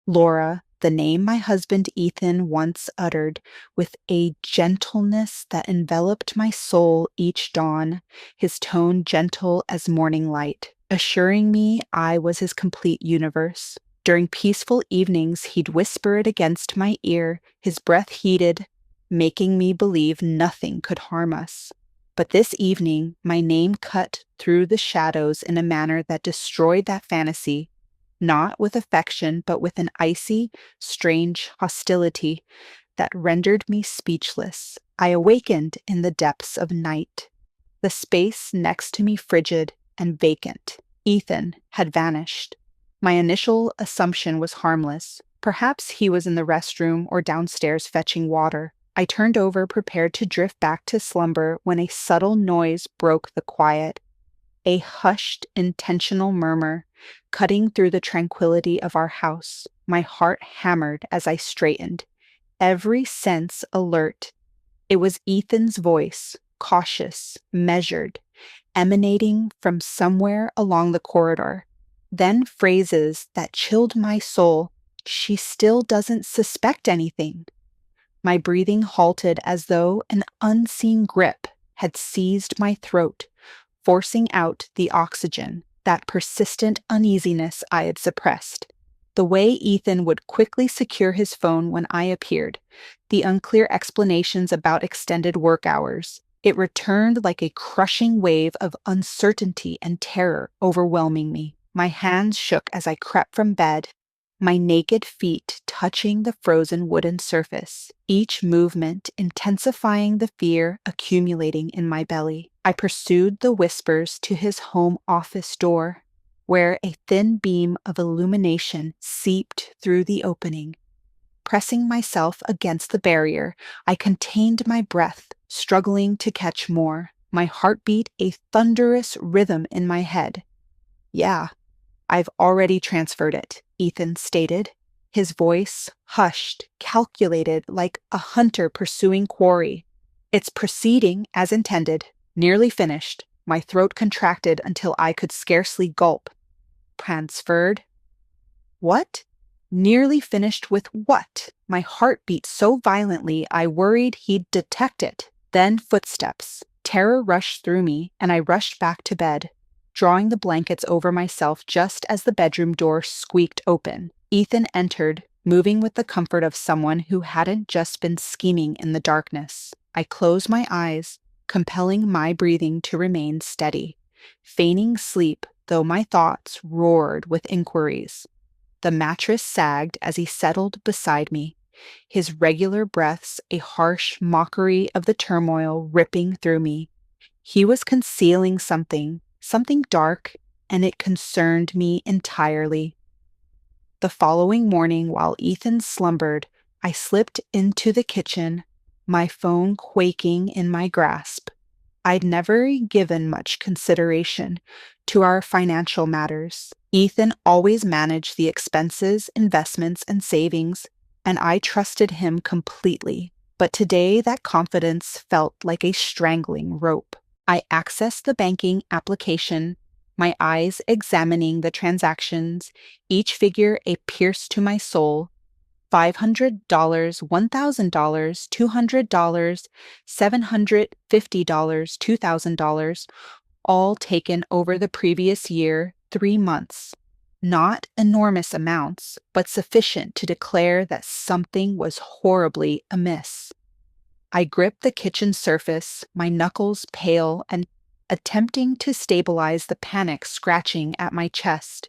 Laura, the name my husband Ethan once uttered with a gentleness that enveloped my soul each dawn, his tone gentle as morning light, assuring me I was his complete universe. During peaceful evenings, he'd whisper it against my ear, his breath heated, making me believe nothing could harm us. But this evening, my name cut through the shadows in a manner that destroyed that fantasy, not with affection, but with an icy, strange hostility that rendered me speechless. I awakened in the depths of night, the space next to me frigid and vacant. Ethan had vanished. My initial assumption was harmless. Perhaps he was in the restroom or downstairs fetching water. I turned over, prepared to drift back to slumber, when a subtle noise broke the quiet. A hushed, intentional murmur, cutting through the tranquility of our house. My heart hammered as I straightened, every sense alert. It was Ethan's voice, cautious, measured, emanating from somewhere along the corridor. Then phrases that chilled my soul. She still doesn't suspect anything. My breathing halted as though an unseen grip had seized my throat, forcing out the oxygen, that persistent uneasiness I had suppressed. The way Ethan would quickly secure his phone when I appeared, the unclear explanations about extended work hours. It returned like a crushing wave of uncertainty and terror overwhelming me. My hands shook as I crept from bed, my naked feet touching the frozen wooden surface, each movement intensifying the fear accumulating in my belly. I pursued the whispers to his home office door, where a thin beam of illumination seeped through the opening. Pressing myself against the barrier, I contained my breath, struggling to catch more, my heartbeat a thunderous rhythm in my head. "Yeah, I've already transferred it," Ethan stated, his voice hushed, calculated like a hunter pursuing quarry. "It's proceeding as intended, nearly finished." My throat contracted until I could scarcely gulp. "Transferred? What? Nearly finished with what?" My heart beat so violently I worried he'd detect it. Then footsteps. Terror rushed through me, and I rushed back to bed, drawing the blankets over myself just as the bedroom door squeaked open. Ethan entered, moving with the comfort of someone who hadn't just been scheming in the darkness. I closed my eyes, compelling my breathing to remain steady, feigning sleep, though my thoughts roared with inquiries. The mattress sagged as he settled beside me, his regular breaths a harsh mockery of the turmoil ripping through me. He was concealing something dark, and it concerned me entirely. The following morning, while Ethan slumbered, I slipped into the kitchen, my phone quaking in my grasp. I'd never given much consideration to our financial matters. Ethan always managed the expenses, investments, and savings, and I trusted him completely. But today that confidence felt like a strangling rope. I accessed the banking application, my eyes examining the transactions, each figure a pierce to my soul. $500, $1,000, $200, $750, $2,000, all taken over the previous year, 3 months. Not enormous amounts, but sufficient to declare that something was horribly amiss. I gripped the kitchen surface, my knuckles pale and attempting to stabilize the panic scratching at my chest.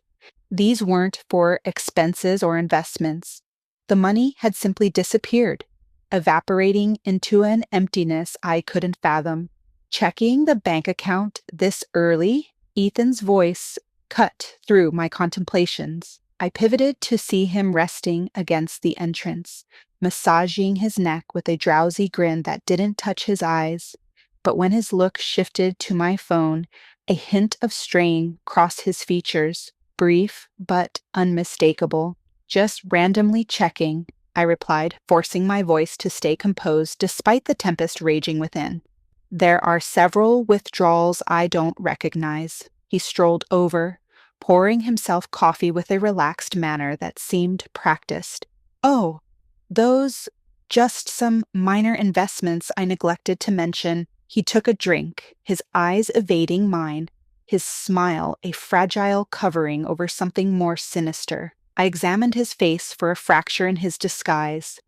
These weren't for expenses or investments. The money had simply disappeared, evaporating into an emptiness I couldn't fathom. Checking the bank account this early, Ethan's voice cut through my contemplations. I pivoted to see him resting against the entrance, massaging his neck with a drowsy grin that didn't touch his eyes. But when his look shifted to my phone, a hint of strain crossed his features, brief but unmistakable. "Just randomly checking," I replied, forcing my voice to stay composed despite the tempest raging within. "There are several withdrawals I don't recognize." He strolled over, pouring himself coffee with a relaxed manner that seemed practiced. "Oh, those just some minor investments I neglected to mention." He took a drink, his eyes evading mine, his smile a fragile covering over something more sinister. I examined his face for a fracture in his disguise.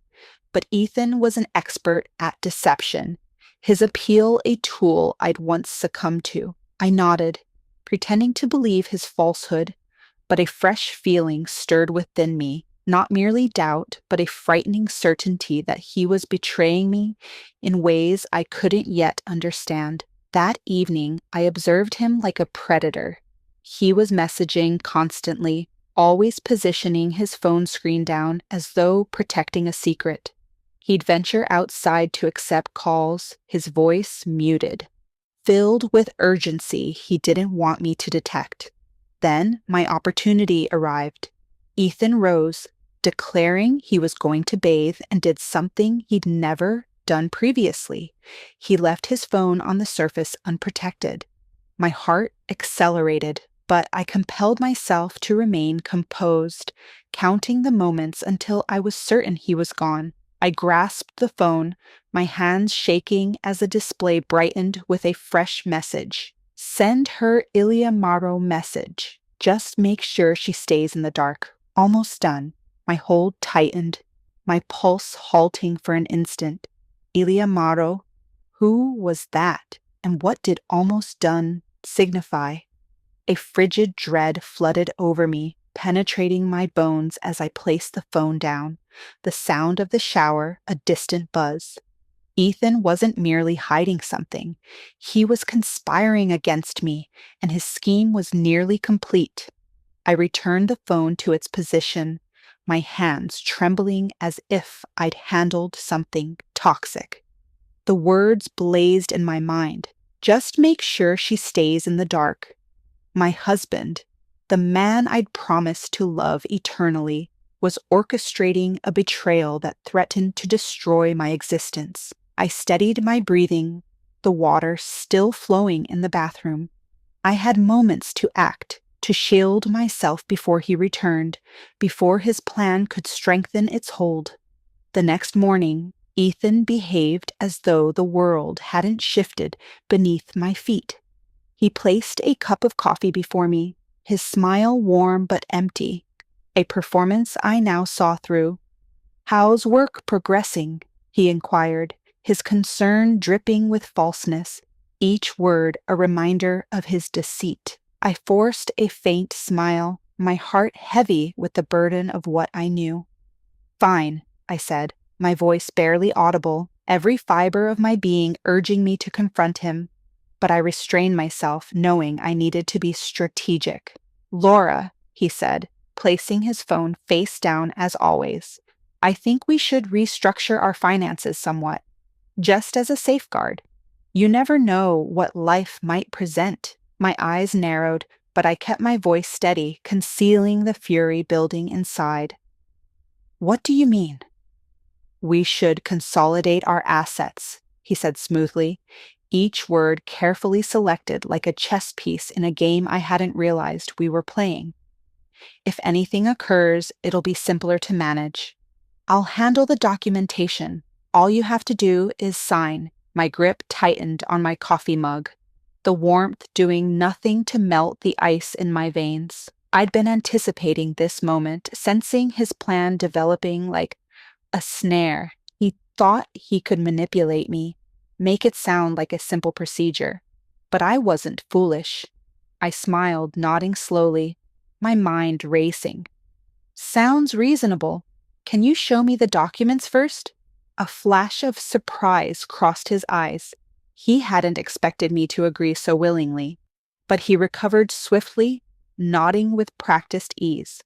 But Ethan was an expert at deception, his appeal a tool I'd once succumbed to. I nodded, pretending to believe his falsehood, but a fresh feeling stirred within me, not merely doubt, but a frightening certainty that he was betraying me in ways I couldn't yet understand. That evening, I observed him like a predator. He was messaging constantly, always positioning his phone screen down as though protecting a secret. He'd venture outside to accept calls, his voice muted, filled with urgency he didn't want me to detect. Then my opportunity arrived. Ethan rose, declaring he was going to bathe and did something he'd never done previously. He left his phone on the surface unprotected. My heart accelerated, but I compelled myself to remain composed, counting the moments until I was certain he was gone. I grasped the phone, my hands shaking as the display brightened with a fresh message. "Send her Iliamaro message. Just make sure she stays in the dark." Almost done. My hold tightened, my pulse halting for an instant. Iliamaro? Who was that? And what did almost done signify? A frigid dread flooded over me, penetrating my bones as I placed the phone down. The sound of the shower, a distant buzz. Ethan wasn't merely hiding something. He was conspiring against me, and his scheme was nearly complete. I returned the phone to its position, my hands trembling as if I'd handled something toxic. The words blazed in my mind. Just make sure she stays in the dark. My husband, the man I'd promised to love eternally, was orchestrating a betrayal that threatened to destroy my existence. I steadied my breathing, the water still flowing in the bathroom. I had moments to act, to shield myself before he returned, before his plan could strengthen its hold. The next morning, Ethan behaved as though the world hadn't shifted beneath my feet. He placed a cup of coffee before me, his smile warm but empty, a performance I now saw through. "How's work progressing?" he inquired, his concern dripping with falseness, each word a reminder of his deceit. I forced a faint smile, my heart heavy with the burden of what I knew. "Fine," I said, my voice barely audible, every fiber of my being urging me to confront him. But I restrained myself, knowing I needed to be strategic. "Laura," he said, placing his phone face down as always, "I think we should restructure our finances somewhat, just as a safeguard. You never know what life might present." My eyes narrowed, but I kept my voice steady, concealing the fury building inside. "What do you mean?" "We should consolidate our assets," he said smoothly, each word carefully selected like a chess piece in a game I hadn't realized we were playing. "If anything occurs, it'll be simpler to manage. I'll handle the documentation. All you have to do is sign." My grip tightened on my coffee mug, the warmth doing nothing to melt the ice in my veins. I'd been anticipating this moment, sensing his plan developing like a snare. He thought he could manipulate me, make it sound like a simple procedure. But I wasn't foolish. I smiled, nodding slowly, my mind racing. "Sounds reasonable. Can you show me the documents first?" A flash of surprise crossed his eyes. He hadn't expected me to agree so willingly, but he recovered swiftly, nodding with practiced ease.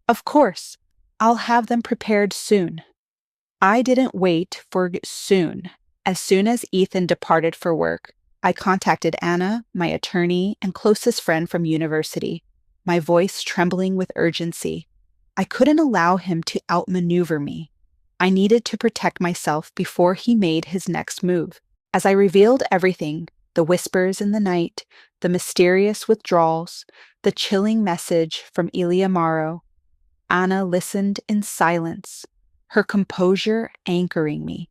"Of course, I'll have them prepared soon." I didn't wait for soon. As soon as Ethan departed for work, I contacted Anna, my attorney and closest friend from university, my voice trembling with urgency. I couldn't allow him to outmaneuver me. I needed to protect myself before he made his next move. As I revealed everything, The whispers in the night, the mysterious withdrawals, the chilling message from Elia Morrow. Anna listened in silence, her composure anchoring me.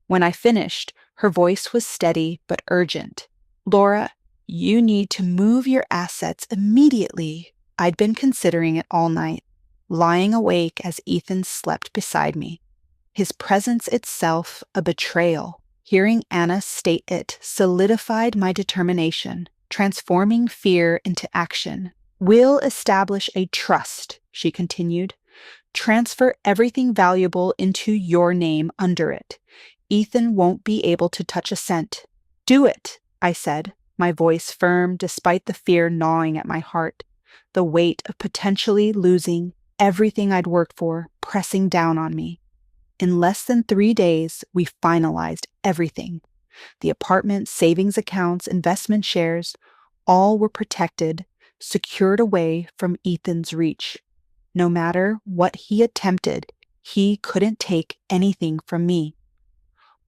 When I finished, her voice was steady but urgent. Laura, you need to move your assets immediately. I'd been considering it all night, lying awake as Ethan slept beside me. His presence itself a betrayal. Hearing Anna state it solidified my determination, transforming fear into action. We'll establish a trust, she continued. Transfer everything valuable into your name under it. Ethan won't be able to touch a cent. Do it, I said, my voice firm despite the fear gnawing at my heart, the weight of potentially losing everything I'd worked for pressing down on me. In less than 3 days, we finalized everything. The apartment, savings accounts, investment shares, all were protected, secured away from Ethan's reach. No matter what he attempted, he couldn't take anything from me.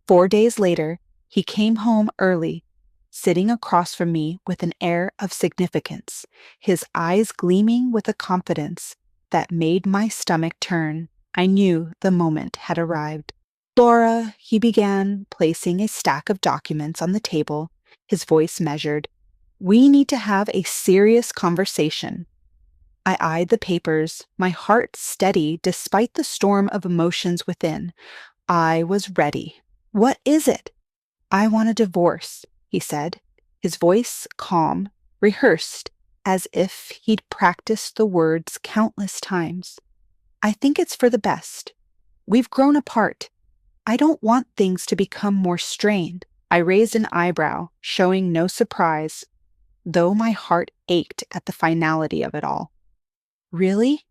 4 days later, he came home early, sitting across from me with an air of significance, his eyes gleaming with a confidence that made my stomach turn. I knew the moment had arrived. Laura, he began, placing a stack of documents on the table, his voice measured. We need to have a serious conversation. I eyed the papers, my heart steady despite the storm of emotions within. I was ready. What is it? I want a divorce, he said, his voice calm, rehearsed, as if he'd practiced the words countless times. I think it's for the best. We've grown apart. I don't want things to become more strained. I raised an eyebrow, showing no surprise, though my heart ached at the finality of it all. Really?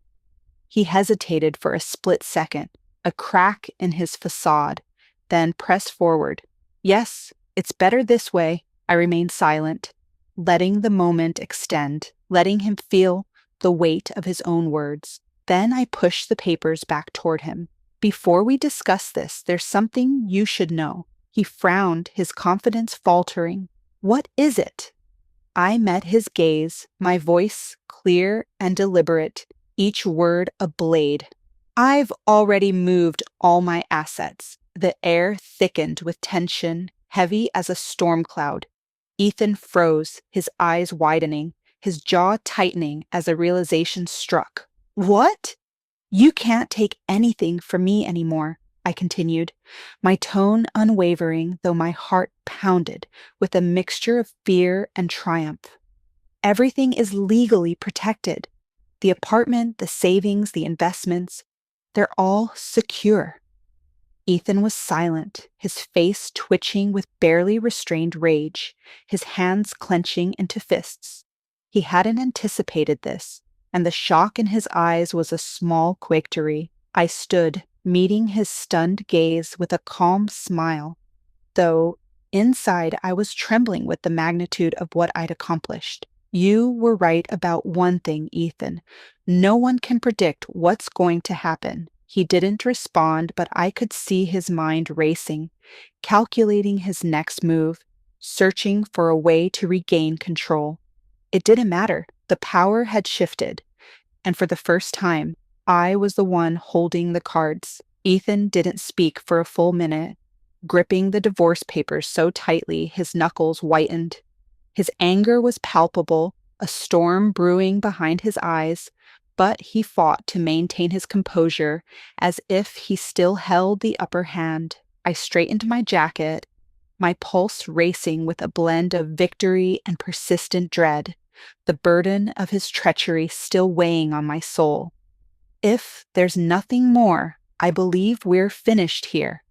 He hesitated for a split second, a crack in his facade, then pressed forward. Yes, it's better this way. I remained silent, letting the moment extend, letting him feel the weight of his own words. Then I pushed the papers back toward him. Before we discuss this, there's something you should know. He frowned, his confidence faltering. What is it? I met his gaze, my voice clear and deliberate, each word a blade. I've already moved all my assets. The air thickened with tension, heavy as a storm cloud. Ethan froze, his eyes widening, his jaw tightening as a realization struck. What? You can't take anything from me anymore, I continued, my tone unwavering, though my heart pounded with a mixture of fear and triumph. Everything is legally protected. The apartment, the savings, the investments, they're all secure. Ethan was silent, his face twitching with barely restrained rage, his hands clenching into fists. He hadn't anticipated this, and the shock in his eyes was a small victory. I stood, meeting his stunned gaze with a calm smile, though inside I was trembling with the magnitude of what I'd accomplished. You were right about one thing, Ethan. No one can predict what's going to happen. He didn't respond, but I could see his mind racing, calculating his next move, searching for a way to regain control. It didn't matter. The power had shifted, and for the first time, I was the one holding the cards. Ethan didn't speak for a full minute, gripping the divorce papers so tightly his knuckles whitened. His anger was palpable, a storm brewing behind his eyes, but he fought to maintain his composure as if he still held the upper hand. I straightened my jacket, my pulse racing with a blend of victory and persistent dread, the burden of his treachery still weighing on my soul. If there's nothing more, I believe we're finished here.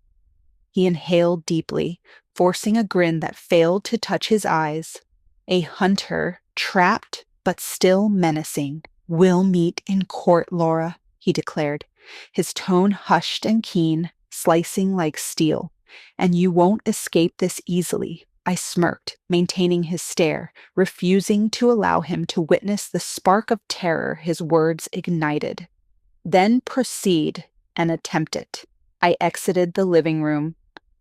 He inhaled deeply, forcing a grin that failed to touch his eyes. A hunter, trapped but still menacing. We'll meet in court, Laura, he declared, his tone hushed and keen, slicing like steel. And you won't escape this easily. I smirked, maintaining his stare, refusing to allow him to witness the spark of terror his words ignited. Then proceed and attempt it. I exited the living room,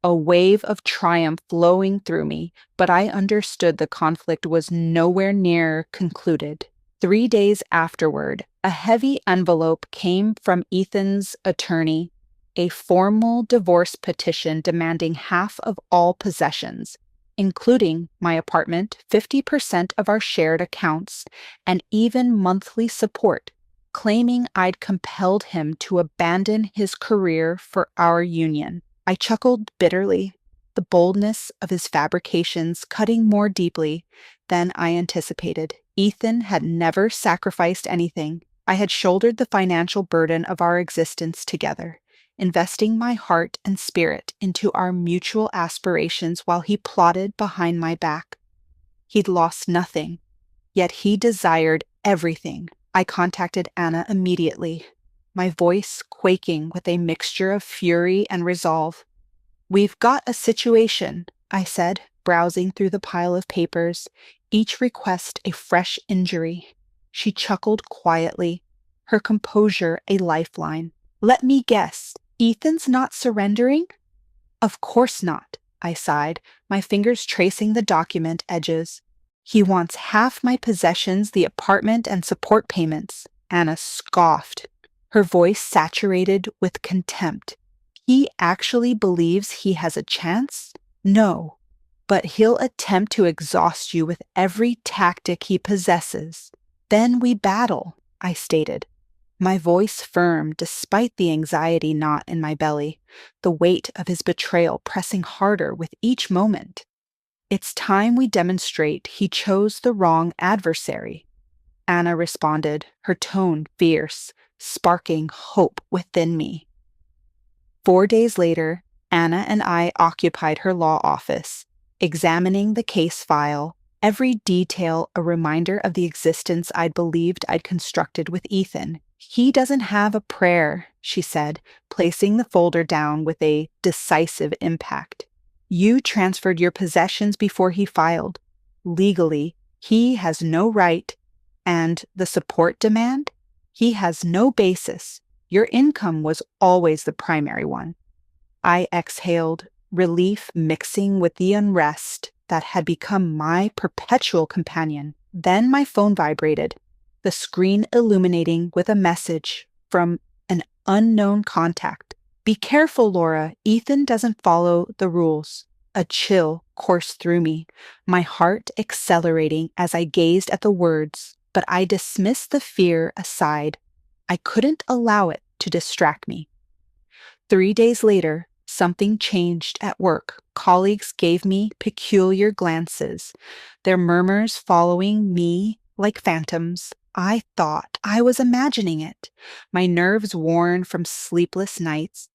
a wave of triumph flowing through me, but I understood the conflict was nowhere near concluded. 3 days afterward, a heavy envelope came from Ethan's attorney, a formal divorce petition demanding half of all possessions, including my apartment, 50% of our shared accounts, and even monthly support, claiming I'd compelled him to abandon his career for our union. I chuckled bitterly, the boldness of his fabrications cutting more deeply than I anticipated. Ethan had never sacrificed anything. I had shouldered the financial burden of our existence together, investing my heart and spirit into our mutual aspirations while he plotted behind my back. He'd lost nothing, yet he desired everything. I contacted Anna immediately, my voice quaking with a mixture of fury and resolve. "We've got a situation," I said, browsing through the pile of papers, each request a fresh injury. She chuckled quietly, her composure a lifeline. "Let me guess, Ethan's not surrendering?" "Of course not," I sighed, my fingers tracing the document edges. "He wants half my possessions, the apartment, and support payments." Anna scoffed, her voice saturated with contempt. "He actually believes he has a chance? No, but he'll attempt to exhaust you with every tactic he possesses. Then we battle," I stated, my voice firm despite the anxiety knot in my belly, the weight of his betrayal pressing harder with each moment. "It's time we demonstrate he chose the wrong adversary," Anna responded, her tone fierce, sparking hope within me. 4 days later, Anna and I occupied her law office, examining the case file, every detail a reminder of the existence I'd believed I'd constructed with Ethan. "He doesn't have a prayer," she said, placing the folder down with a decisive impact. "You transferred your possessions before he filed. Legally, he has no right, and the support demand? He has no basis. Your income was always the primary one." I exhaled, relief mixing with the unrest that had become my perpetual companion. Then my phone vibrated, the screen illuminating with a message from an unknown contact. "Be careful, Laura. Ethan doesn't follow the rules." A chill coursed through me, my heart accelerating as I gazed at the words, but I dismissed the fear aside. I couldn't allow it to distract me. 3 days later, something changed at work. Colleagues gave me peculiar glances, their murmurs following me like phantoms. I thought I was imagining it, my nerves worn from sleepless nights,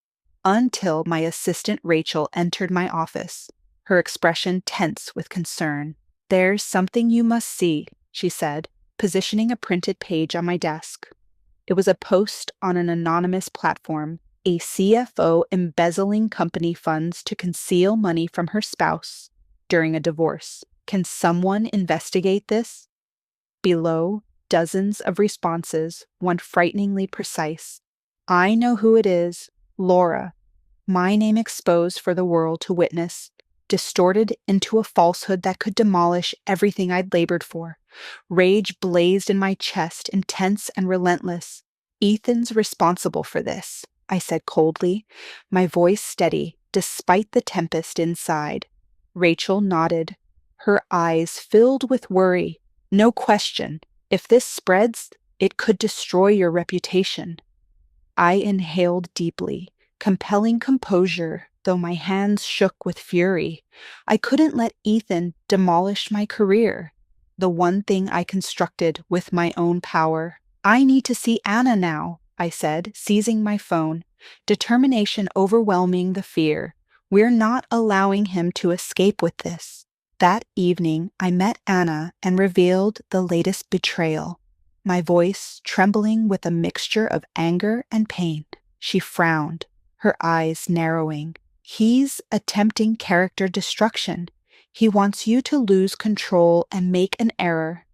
until my assistant Rachel entered my office, her expression tense with concern. "There's something you must see," she said, positioning a printed page on my desk. It was a post on an anonymous platform, a CFO embezzling company funds to conceal money from her spouse during a divorce. "Can someone investigate this?" Below, dozens of responses, one frighteningly precise. "I know who it is, Laura." My name exposed for the world to witness, distorted into a falsehood that could demolish everything I'd labored for. Rage blazed in my chest, intense and relentless. "Ethan's responsible for this," I said coldly, my voice steady despite the tempest inside. Rachel nodded, her eyes filled with worry. "No question. If this spreads, it could destroy your reputation." I inhaled deeply, compelling composure, though my hands shook with fury. I couldn't let Ethan demolish my career, the one thing I constructed with my own power. "I need to see Anna now," I said, seizing my phone, determination overwhelming the fear. "We're not allowing him to escape with this." That evening, I met Anna and revealed the latest betrayal, my voice trembling with a mixture of anger and pain. She frowned, her eyes narrowing. "He's attempting character destruction. He wants you to lose control and make an error."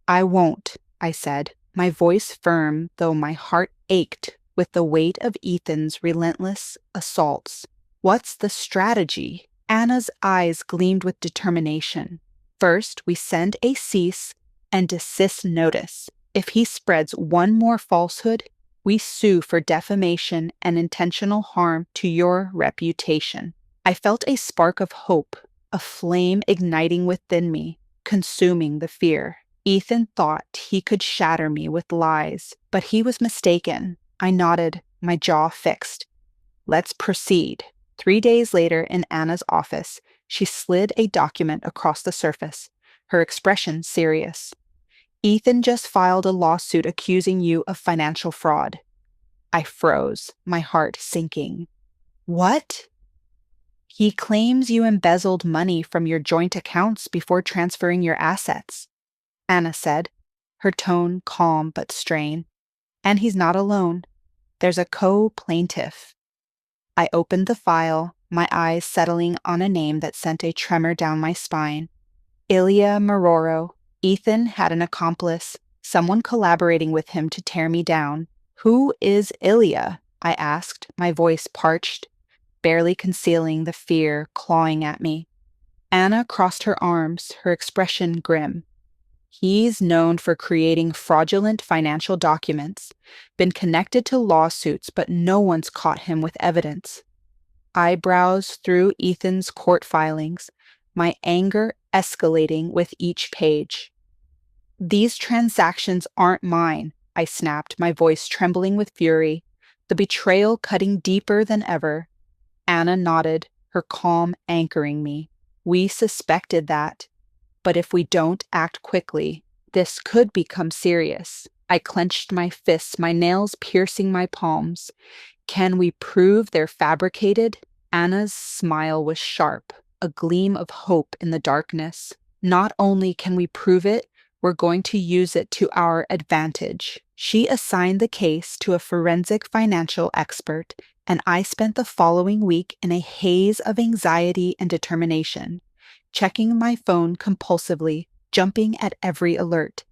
"I won't," I said, my voice firm though my heart ached with the weight of Ethan's relentless assaults. What's the strategy? Anna's eyes gleamed with determination. First, we send a cease and desist notice. If he spreads one more falsehood, we sue for defamation and intentional harm to your reputation. I felt a spark of hope, a flame igniting within me, consuming the fear. Ethan thought he could shatter me with lies, but he was mistaken. I nodded, my jaw fixed. Let's proceed. 3 days later, in Anna's office, she slid a document across the surface, her expression serious. Ethan just filed a lawsuit accusing you of financial fraud. I froze, my heart sinking. What? He claims you embezzled money from your joint accounts before transferring your assets, Anna said, her tone calm but strained. And he's not alone. There's a co-plaintiff. I opened the file, my eyes settling on a name that sent a tremor down my spine. Ilya Maroro. Ethan had an accomplice, someone collaborating with him to tear me down. Who is Ilya? I asked, my voice parched, barely concealing the fear clawing at me. Anna crossed her arms, her expression grim. He's known for creating fraudulent financial documents, been connected to lawsuits, but no one's caught him with evidence. I browsed through Ethan's court filings, my anger escalating with each page. These transactions aren't mine, I snapped, my voice trembling with fury, the betrayal cutting deeper than ever. Anna nodded, her calm anchoring me. We suspected that. But if we don't act quickly, this could become serious. I clenched my fists, my nails piercing my palms. Can we prove they're fabricated? Anna's smile was sharp, a gleam of hope in the darkness. Not only can we prove it, we're going to use it to our advantage. She assigned the case to a forensic financial expert, and I spent the following week in a haze of anxiety and determination, checking my phone compulsively, jumping at every alert.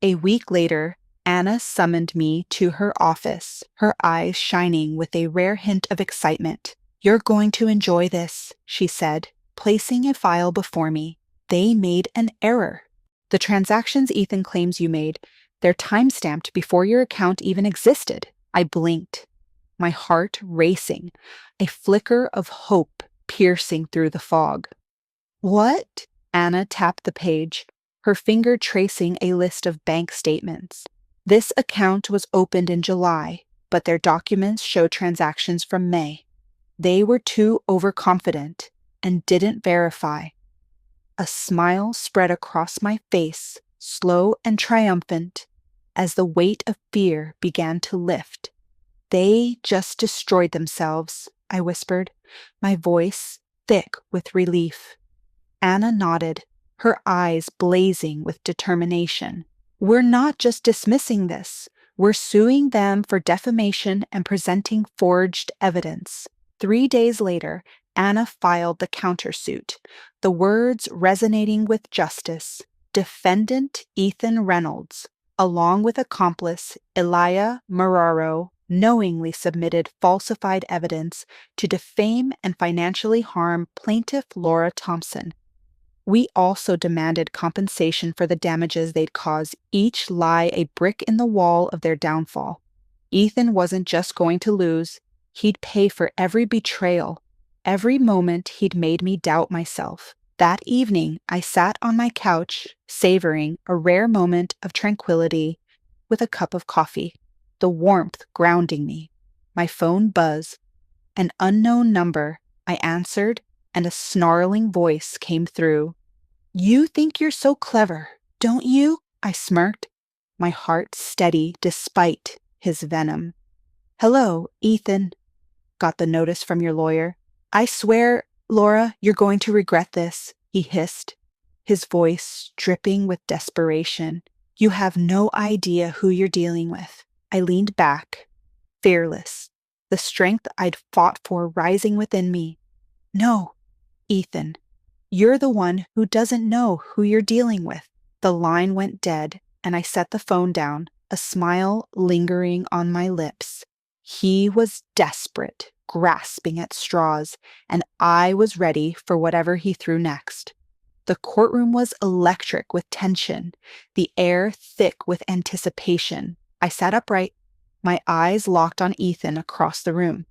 A week later, Anna summoned me to her office, her eyes shining with a rare hint of excitement. You're going to enjoy this, she said, placing a file before me. They made an error. The transactions Ethan claims you made, they're time-stamped before your account even existed. I blinked, my heart racing, a flicker of hope piercing through the fog. What? Anna tapped the page, her finger tracing a list of bank statements. This account was opened in July, but their documents show transactions from May. They were too overconfident and didn't verify. A smile spread across my face, slow and triumphant, as the weight of fear began to lift. They just destroyed themselves, I whispered, my voice thick with relief. Anna nodded, her eyes blazing with determination. We're not just dismissing this. We're suing them for defamation and presenting forged evidence. 3 days later, Anna filed the countersuit, the words resonating with justice. Defendant Ethan Reynolds, along with accomplice Ilya Mararo, knowingly submitted falsified evidence to defame and financially harm plaintiff Laura Thompson. We also demanded compensation for the damages they'd cause, each lie a brick in the wall of their downfall. Ethan wasn't just going to lose, he'd pay for every betrayal, every moment he'd made me doubt myself. That evening, I sat on my couch, savoring a rare moment of tranquility with a cup of coffee, the warmth grounding me. My phone buzzed. An unknown number. I answered, and a snarling voice came through. You think you're so clever, don't you? I smirked, my heart steady despite his venom. Hello, Ethan. Got the notice from your lawyer. I swear, Laura, you're going to regret this, he hissed, his voice dripping with desperation. You have no idea who you're dealing with. I leaned back, fearless, the strength I'd fought for rising within me. No, Ethan, you're the one who doesn't know who you're dealing with. The line went dead, and I set the phone down, a smile lingering on my lips. He was desperate, grasping at straws, and I was ready for whatever he threw next. The courtroom was electric with tension, the air thick with anticipation. I sat upright, my eyes locked on Ethan across the room.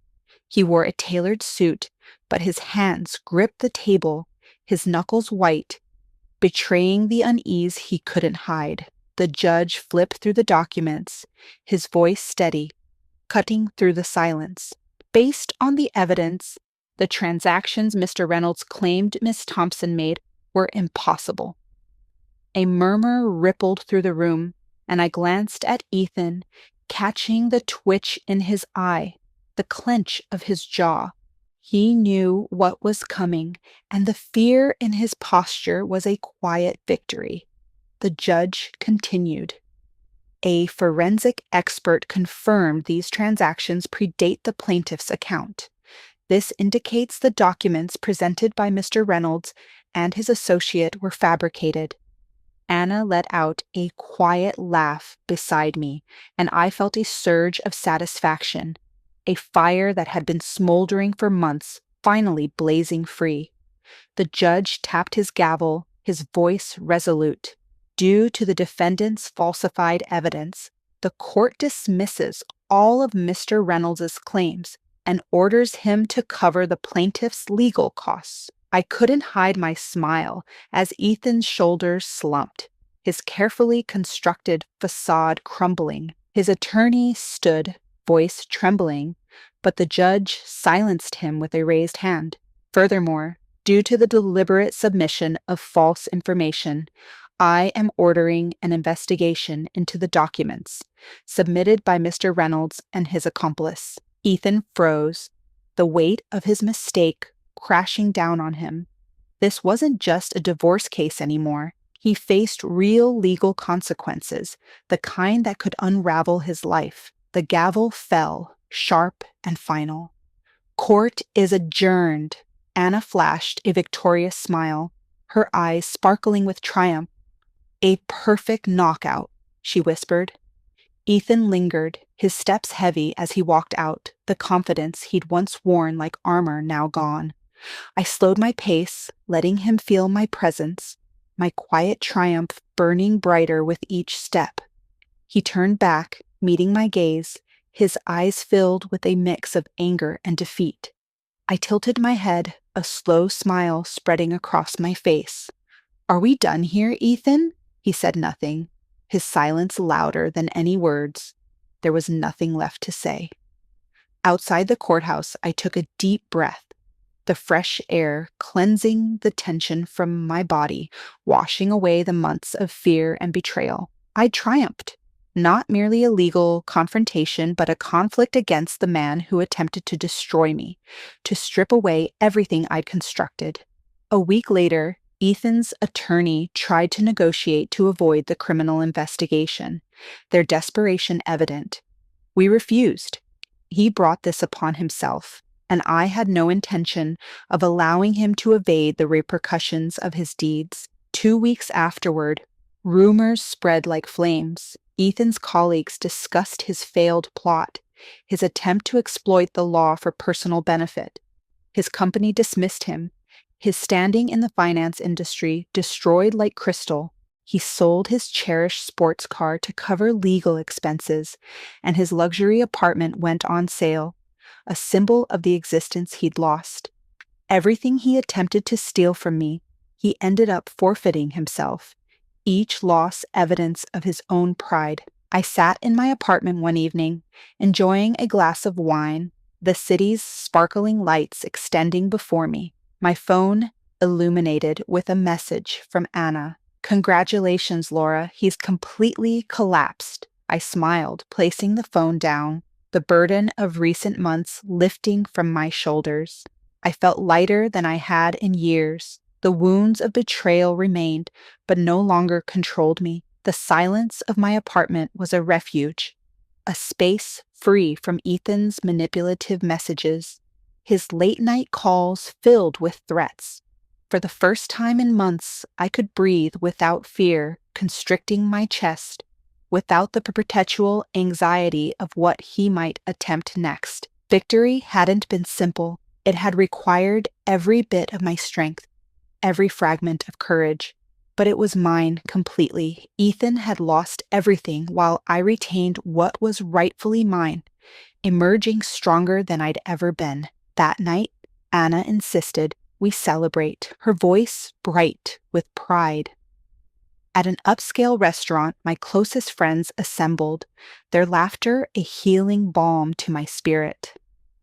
He wore a tailored suit, but his hands gripped the table, his knuckles white, betraying the unease he couldn't hide. The judge flipped through the documents, his voice steady, cutting through the silence. Based on the evidence, the transactions Mr. Reynolds claimed Miss Thompson made were impossible. A murmur rippled through the room, and I glanced at Ethan, catching the twitch in his eye, the clench of his jaw. He knew what was coming, and the fear in his posture was a quiet victory. The judge continued. A forensic expert confirmed these transactions predate the plaintiff's account. This indicates the documents presented by Mr. Reynolds and his associate were fabricated. Anna let out a quiet laugh beside me, and I felt a surge of satisfaction, a fire that had been smoldering for months, finally blazing free. The judge tapped his gavel, his voice resolute. Due to the defendant's falsified evidence, the court dismisses all of Mr. Reynolds' claims and orders him to cover the plaintiff's legal costs. I couldn't hide my smile as Ethan's shoulders slumped, his carefully constructed facade crumbling. His attorney stood, voice trembling, but the judge silenced him with a raised hand. Furthermore, due to the deliberate submission of false information, I am ordering an investigation into the documents submitted by Mr. Reynolds and his accomplice. Ethan froze, the weight of his mistake crashing down on him. This wasn't just a divorce case anymore. He faced real legal consequences, the kind that could unravel his life. The gavel fell, sharp and final. Court is adjourned. Anna flashed a victorious smile, her eyes sparkling with triumph. A perfect knockout, she whispered. Ethan lingered, his steps heavy as he walked out, the confidence he'd once worn like armor now gone. I slowed my pace, letting him feel my presence, my quiet triumph burning brighter with each step. He turned back, meeting my gaze, his eyes filled with a mix of anger and defeat. I tilted my head, a slow smile spreading across my face. "Are we done here, Ethan?" He said nothing, his silence louder than any words. There was nothing left to say. Outside the courthouse, I took a deep breath, the fresh air cleansing the tension from my body, washing away the months of fear and betrayal. I triumphed. Not merely a legal confrontation, but a conflict against the man who attempted to destroy me, to strip away everything I'd constructed. A week later, Ethan's attorney tried to negotiate to avoid the criminal investigation, their desperation evident. We refused. He brought this upon himself, and I had no intention of allowing him to evade the repercussions of his deeds. 2 weeks afterward, rumors spread like flames. Ethan's colleagues discussed his failed plot, his attempt to exploit the law for personal benefit. His company dismissed him, his standing in the finance industry destroyed like crystal. He sold his cherished sports car to cover legal expenses, and his luxury apartment went on sale, a symbol of the existence he'd lost. Everything he attempted to steal from me, he ended up forfeiting himself, each loss evidence of his own pride. I sat in my apartment one evening, enjoying a glass of wine, the city's sparkling lights extending before me, my phone illuminated with a message from Anna. "Congratulations, Laura, he's completely collapsed." I smiled, placing the phone down, the burden of recent months lifting from my shoulders. I felt lighter than I had in years. The wounds of betrayal remained, but no longer controlled me. The silence of my apartment was a refuge, a space free from Ethan's manipulative messages, his late-night calls filled with threats. For the first time in months, I could breathe without fear constricting my chest, without the perpetual anxiety of what he might attempt next. Victory hadn't been simple. It had required every bit of my strength, every fragment of courage. But it was mine completely. Ethan had lost everything while I retained what was rightfully mine, emerging stronger than I'd ever been. That night, Anna insisted we celebrate, her voice bright with pride. At an upscale restaurant, my closest friends assembled, their laughter a healing balm to my spirit.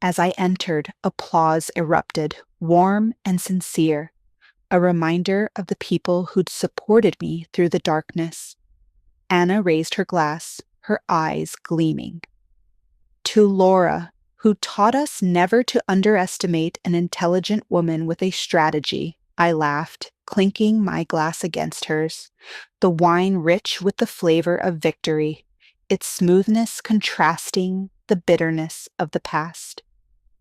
As I entered, applause erupted, warm and sincere, a reminder of the people who'd supported me through the darkness. Anna raised her glass, her eyes gleaming. To Laura, who taught us never to underestimate an intelligent woman with a strategy, I laughed, clinking my glass against hers, the wine rich with the flavor of victory, its smoothness contrasting the bitterness of the past.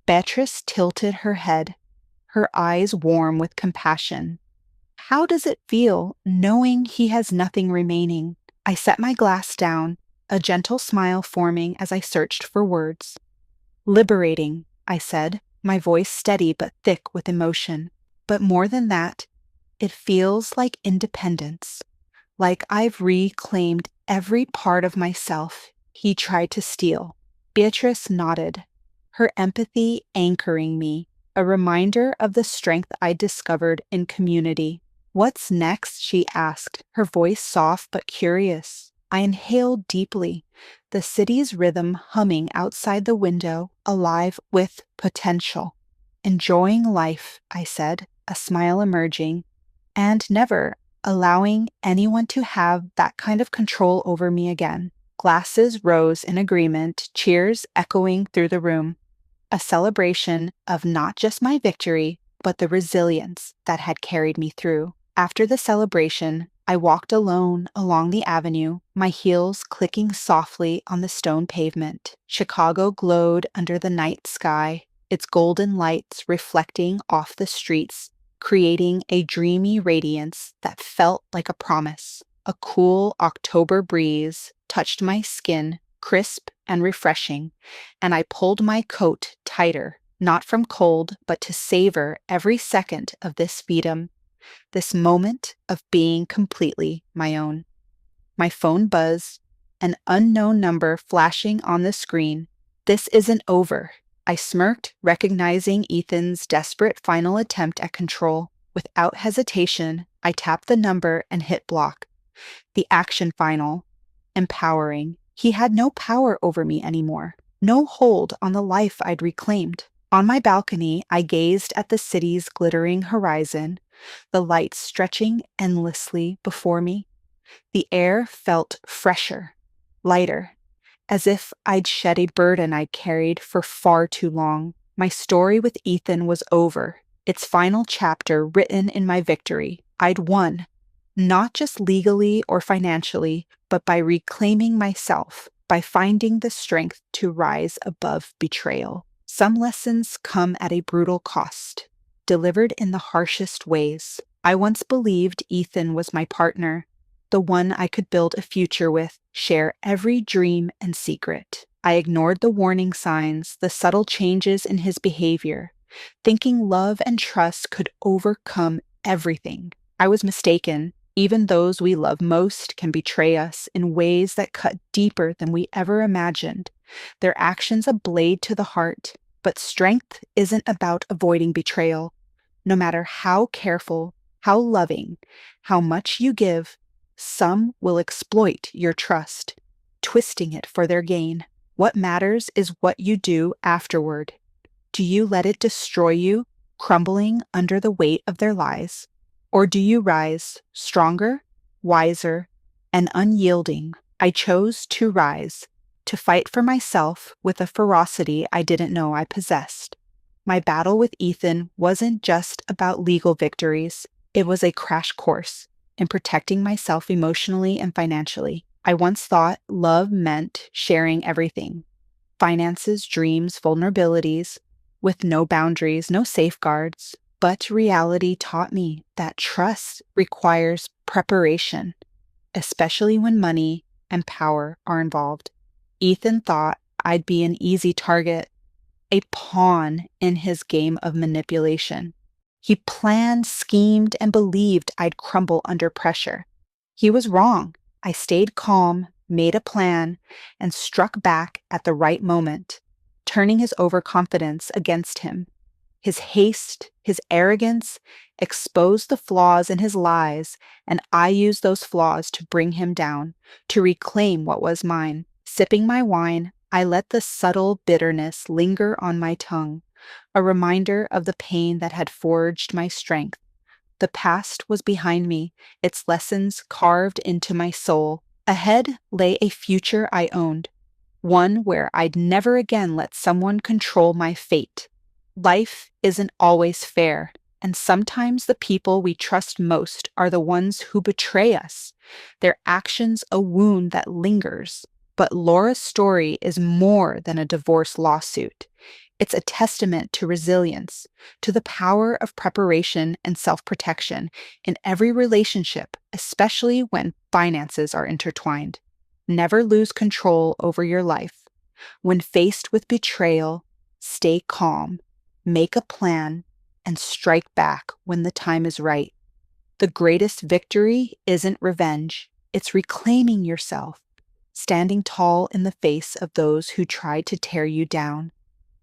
Beatrice tilted her head, her eyes warm with compassion. How does it feel knowing he has nothing remaining? I set my glass down, a gentle smile forming as I searched for words. Liberating, I said, my voice steady but thick with emotion. But more than that, it feels like independence, like I've reclaimed every part of myself he tried to steal. Beatrice nodded, her empathy anchoring me, a reminder of the strength I discovered in community. What's next? She asked, her voice soft but curious. I inhaled deeply, the city's rhythm humming outside the window, alive with potential. Enjoying life, I said, a smile emerging, and never allowing anyone to have that kind of control over me again. Glasses rose in agreement, cheers echoing through the room, a celebration of not just my victory, but the resilience that had carried me through. After the celebration, I walked alone along the avenue, my heels clicking softly on the stone pavement. Chicago glowed under the night sky, its golden lights reflecting off the streets, creating a dreamy radiance that felt like a promise. A cool October breeze touched my skin, crisp and refreshing, and I pulled my coat tighter, not from cold, but to savor every second of this freedom, this moment of being completely my own. My phone buzzed, an unknown number flashing on the screen. This isn't over. I smirked, recognizing Ethan's desperate final attempt at control. Without hesitation, I tapped the number and hit block. The action final. Empowering. He had no power over me anymore. No hold on the life I'd reclaimed. On my balcony, I gazed at the city's glittering horizon, the lights stretching endlessly before me. The air felt fresher, lighter, as if I'd shed a burden I'd carried for far too long. My story with Ethan was over, its final chapter written in my victory. I'd won, not just legally or financially, but by reclaiming myself, by finding the strength to rise above betrayal. Some lessons come at a brutal cost, delivered in the harshest ways. I once believed Ethan was my partner, the one I could build a future with, share every dream and secret. I ignored the warning signs, the subtle changes in his behavior, thinking love and trust could overcome everything. I was mistaken. Even those we love most can betray us in ways that cut deeper than we ever imagined. Their actions a blade to the heart. But strength isn't about avoiding betrayal. No matter how careful, how loving, how much you give, some will exploit your trust, twisting it for their gain. What matters is what you do afterward. Do you let it destroy you, crumbling under the weight of their lies? Or do you rise, stronger, wiser, and unyielding? I chose to rise, to fight for myself with a ferocity I didn't know I possessed. My battle with Ethan wasn't just about legal victories. It was a crash course in protecting myself emotionally and financially. I once thought love meant sharing everything: finances, dreams, vulnerabilities, with no boundaries, no safeguards. But reality taught me that trust requires preparation, especially when money and power are involved. Ethan thought I'd be an easy target, a pawn in his game of manipulation. He planned, schemed, and believed I'd crumble under pressure. He was wrong. I stayed calm, made a plan, and struck back at the right moment, turning his overconfidence against him. His haste, his arrogance exposed the flaws in his lies, and I used those flaws to bring him down, to reclaim what was mine. Sipping my wine, I let the subtle bitterness linger on my tongue, a reminder of the pain that had forged my strength. The past was behind me, its lessons carved into my soul. Ahead lay a future I owned, one where I'd never again let someone control my fate. Life isn't always fair, and sometimes the people we trust most are the ones who betray us. Their actions a wound that lingers. But Laura's story is more than a divorce lawsuit. It's a testament to resilience, to the power of preparation and self-protection in every relationship, especially when finances are intertwined. Never lose control over your life. When faced with betrayal, stay calm, make a plan, and strike back when the time is right. The greatest victory isn't revenge, it's reclaiming yourself, standing tall in the face of those who tried to tear you down.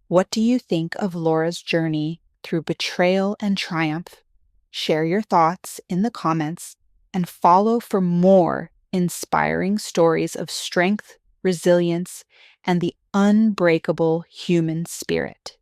What do you think of Laura's journey through betrayal and triumph? Share your thoughts in the comments and follow for more inspiring stories of strength, resilience, and the unbreakable human spirit.